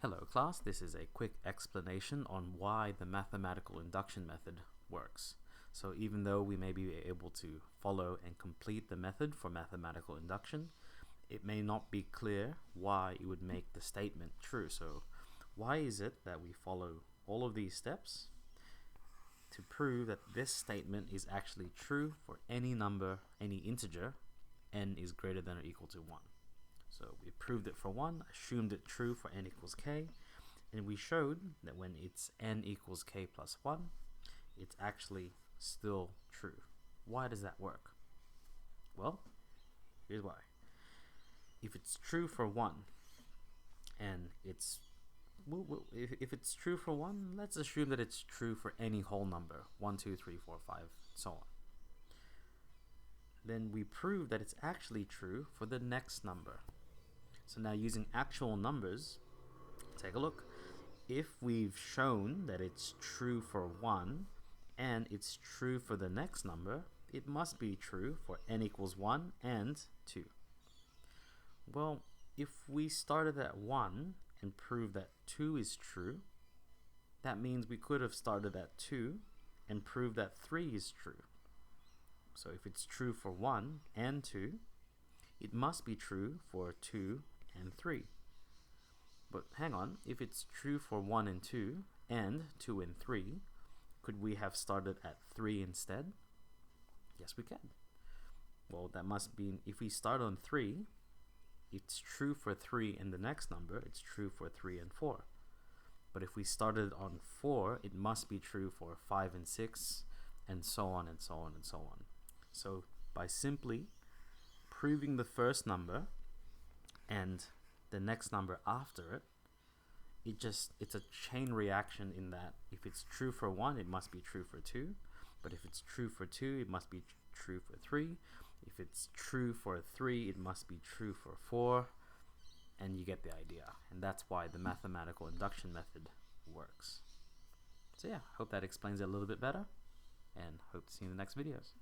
Hello class, this is a quick explanation on why the mathematical induction method works. So even though we may be able to follow and complete the method for mathematical induction, it may not be clear why it would make the statement true. So why is it that we follow all of these steps to prove that this statement is actually true for any number, any integer, n is greater than or equal to 1? So we proved it for 1, assumed it true for n equals k, and we showed that when it's n equals k plus 1, it's actually still true. Why does that work? Well, here's why. If it's true for 1, and if it's true for 1, let's assume that it's true for any whole number, 1, 2, 3, 4, 5, so on. Then we prove that it's actually true for the next number. So now using actual numbers, take a look. If we've shown that it's true for 1 and it's true for the next number, it must be true for n equals 1 and 2. Well, if we started at 1 and proved that 2 is true, that means we could have started at 2 and proved that 3 is true. So if it's true for 1 and 2, it must be true for 2 and 3. But hang on, if it's true for 1 and 2 and 2 and 3, could we have started at 3 instead? Yes, we can. Well, that must be, if we start on 3, it's true for 3 in the next number, it's true for 3 and 4. But if we started on 4, it must be true for 5 and 6, and so on and so on and so on. So by simply proving the first number and the next number after it, it's a chain reaction in that if it's true for 1, it must be true for 2. But if it's true for 2, it must be true for 3. If it's true for 3, it must be true for 4. And you get the idea. And that's why the mathematical induction method works. So yeah, hope that explains it a little bit better, and hope to see you in the next videos.